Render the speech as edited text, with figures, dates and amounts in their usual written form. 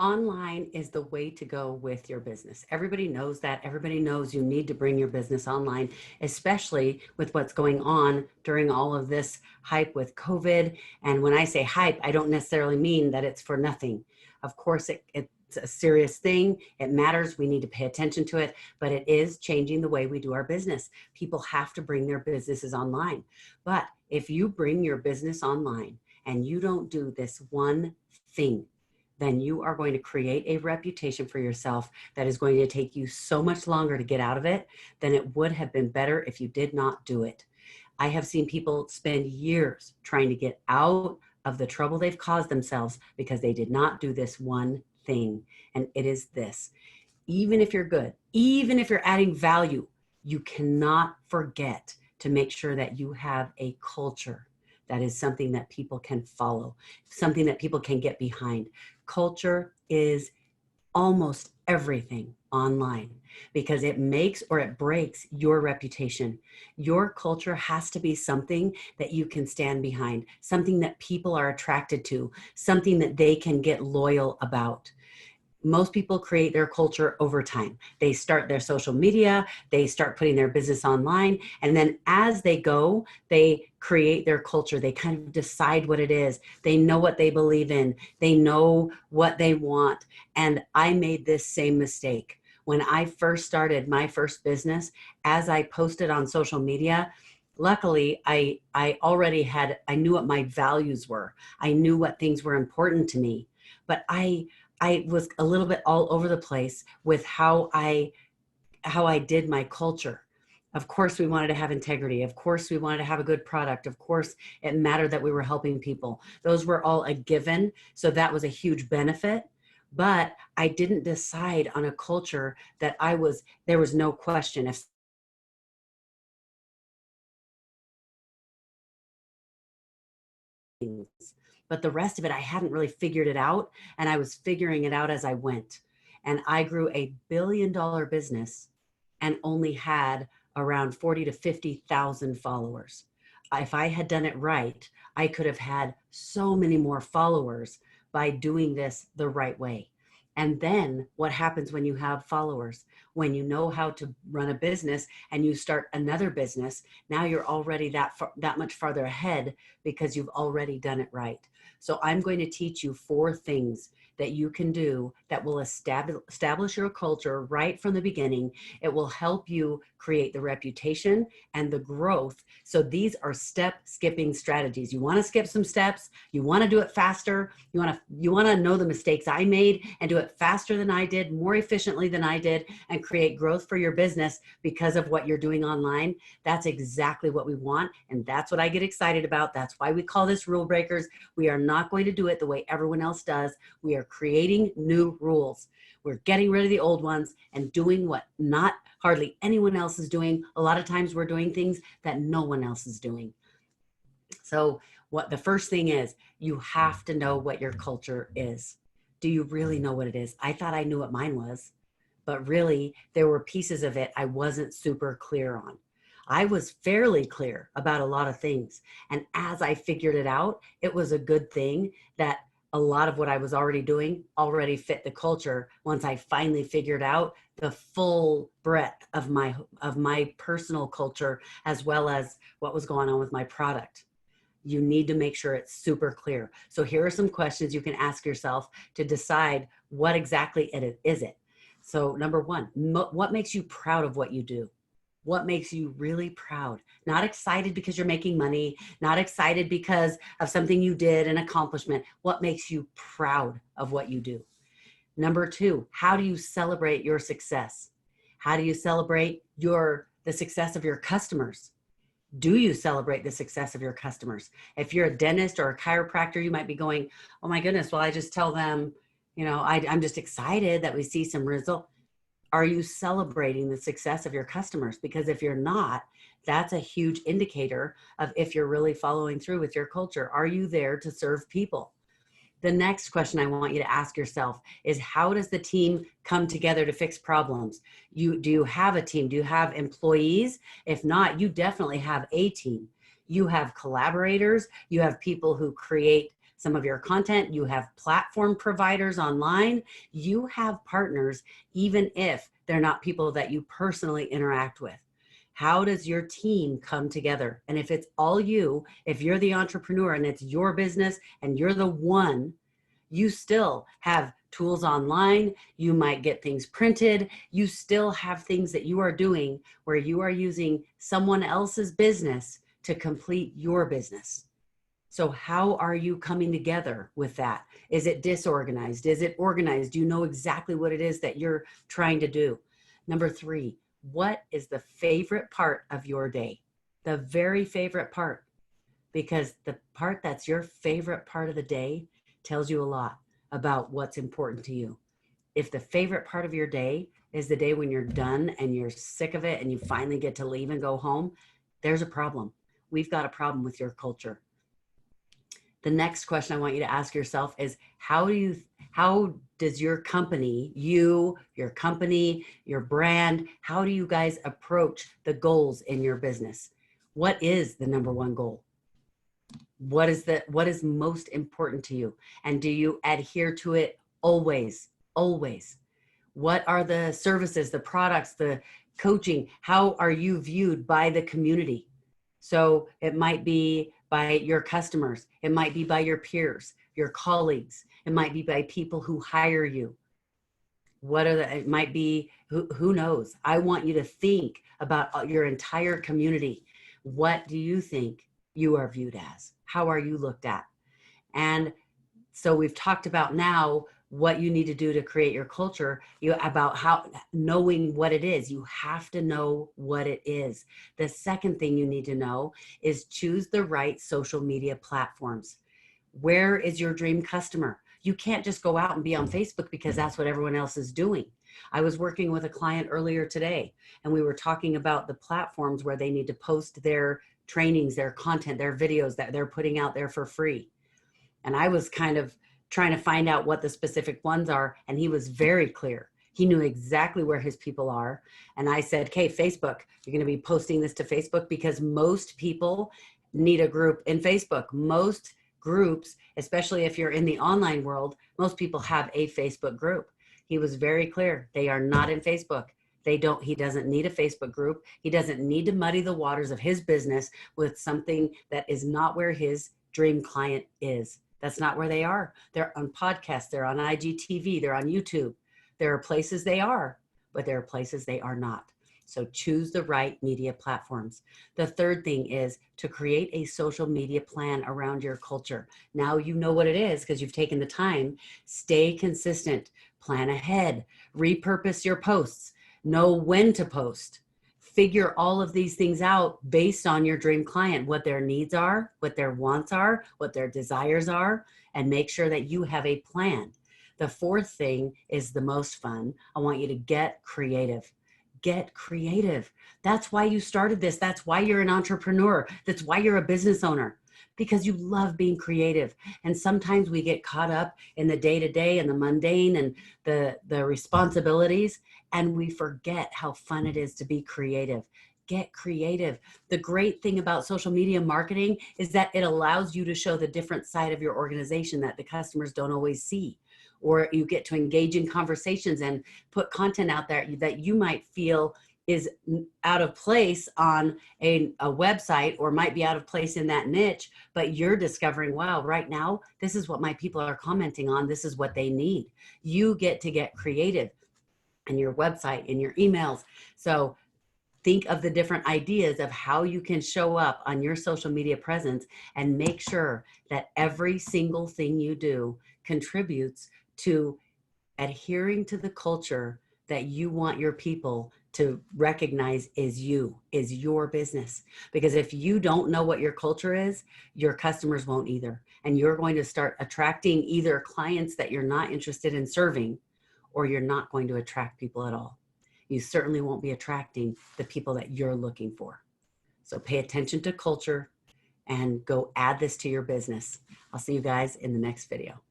Online is the way to go with your business. Everybody knows that. Everybody knows you need to bring your business online, especially with what's going on during all of this hype with COVID. And when I say hype, I don't necessarily mean that it's for nothing. Of course, it's a serious thing. It matters. We need to pay attention to it, but it is changing the way we do our business. People have to bring their businesses online. But if you bring your business online and you don't do this one thing, then you are going to create a reputation for yourself that is going to take you so much longer to get out of it than it would have been better if you did not do it. I have seen people spend years trying to get out of the trouble they've caused themselves because they did not do this one thing. And it is this: even if you're good, even if you're adding value, you cannot forget to make sure that you have a culture that is something that people can follow, something that people can get behind. Culture is almost everything online because it makes or it breaks your reputation. Your culture has to be something that you can stand behind, something that people are attracted to, something that they can get loyal about. Most people create their culture over time. They start their social media, they start putting their business online, and then as they go, they create their culture. They kind of decide what it is. They know what they believe in. They know what they want. And I made this same mistake. When I first started my first business, as I posted on social media, luckily, I knew what my values were. I knew what things were important to me, but I was a little bit all over the place with how I did my culture. Of course, we wanted to have integrity. Of course, we wanted to have a good product. Of course, it mattered that we were helping people. Those were all a given. So that was a huge benefit. But I didn't decide on a culture that there was no question. But the rest of it, I hadn't really figured it out. And I was figuring it out as I went. And I grew a $1 billion business and only had around 40 to 50,000 followers. If I had done it right, I could have had so many more followers by doing this the right way. And then what happens when you have followers? When you know how to run a business and you start another business, now you're already that much farther ahead because you've already done it right. So I'm going to teach you 4 things that you can do that will establish your culture right from the beginning. It will help you create the reputation and the growth. So these are step skipping strategies. You want to skip some steps. You want to do it faster. You want to know the mistakes I made and do it faster than I did, more efficiently than I did, and create growth for your business because of what you're doing online. That's exactly what we want. And that's what I get excited about. That's why we call this rule breakers. We are not going to do it the way everyone else does. We are creating new rules. We're getting rid of the old ones and doing what not hardly anyone else is doing. A lot of times we're doing things that no one else is doing. So what the first thing is, you have to know what your culture is. Do you really know what it is? I thought I knew what mine was, but really there were pieces of it I wasn't super clear on. I was fairly clear about a lot of things. And as I figured it out, it was a good thing that a lot of what I was already doing already fit the culture once I finally figured out the full breadth of my personal culture, as well as what was going on with my product. You need to make sure it's super clear. So here are some questions you can ask yourself to decide what exactly it is. So number 1, what makes you proud of what you do? What makes you really proud? Not excited because you're making money, not excited because of something you did, an accomplishment. What makes you proud of what you do? Number 2, how do you celebrate your success? How do you celebrate the success of your customers? Do you celebrate the success of your customers? If you're a dentist or a chiropractor, you might be going, oh my goodness, well, I just tell them, I'm just excited that we see some result. Are you celebrating the success of your customers? Because if you're not, that's a huge indicator of if you're really following through with your culture. Are you there to serve people? The next question I want you to ask yourself is, how does the team come together to fix problems? Do you have a team? Do you have employees? If not, you definitely have a team. You have collaborators. You have people who create some of your content. You have platform providers online. You have partners, even if they're not people that you personally interact with. How does your team come together? And if it's all you, if you're the entrepreneur and it's your business and you're the one, you still have tools online. You might get things printed. You still have things that you are doing where you are using someone else's business to complete your business. So how are you coming together with that? Is it disorganized? Is it organized? Do you know exactly what it is that you're trying to do? Number 3, what is the favorite part of your day? The very favorite part, because the part that's your favorite part of the day tells you a lot about what's important to you. If the favorite part of your day is the day when you're done and you're sick of it and you finally get to leave and go home, there's a problem. We've got a problem with your culture. The next question I want you to ask yourself is, how does your company, your company, your brand, how do you guys approach the goals in your business? What is the number one goal? What is most important to you? And do you adhere to it always? Always. What are the services, the products, the coaching? How are you viewed by the community? So it might be by your customers. It might be by your peers, your colleagues. It might be by people who hire you. It might be, who knows? I want you to think about your entire community. What do you think you are viewed as? How are you looked at? And so we've talked about now what you need to do to create your culture, about how knowing what it is. You have to know what it is. The second thing you need to know is choose the right social media platforms. Where is your dream customer? You can't just go out and be on Facebook because that's what everyone else is doing. I was working with a client earlier today, and we were talking about the platforms where they need to post their trainings, their content, their videos that they're putting out there for free. And I was kind of trying to find out what the specific ones are. And he was very clear. He knew exactly where his people are. And I said, okay, Facebook, you're going to be posting this to Facebook because most people need a group in Facebook. Most groups, especially if you're in the online world, most people have a Facebook group. He was very clear. They are not in Facebook. He doesn't need a Facebook group. He doesn't need to muddy the waters of his business with something that is not where his dream client is. That's not where they are. They're on podcasts. They're on IGTV. They're on YouTube. There are places they are, but there are places they are not. So choose the right media platforms. The third thing is to create a social media plan around your culture. Now you know what it is because you've taken the time. Stay consistent. Plan ahead. Repurpose your posts. Know when to post. Figure all of these things out based on your dream client, what their needs are, what their wants are, what their desires are, and make sure that you have a plan. The fourth thing is the most fun. I want you to get creative. Get creative. That's why you started this. That's why you're an entrepreneur. That's why you're a business owner, because you love being creative. And sometimes we get caught up in the day-to-day and the mundane and the responsibilities, and we forget how fun it is to be creative. Get creative. The great thing about social media marketing is that it allows you to show the different side of your organization that the customers don't always see. Or you get to engage in conversations and put content out there that you might feel is out of place on a website, or might be out of place in that niche, but you're discovering, wow, right now, this is what my people are commenting on. This is what they need. You get to get creative in your website, in your emails. So think of the different ideas of how you can show up on your social media presence, and make sure that every single thing you do contributes to adhering to the culture that you want your people to recognize is your business. Because if you don't know what your culture is, your customers won't either. And you're going to start attracting either clients that you're not interested in serving, or you're not going to attract people at all. You certainly won't be attracting the people that you're looking for. So pay attention to culture and go add this to your business. I'll see you guys in the next video.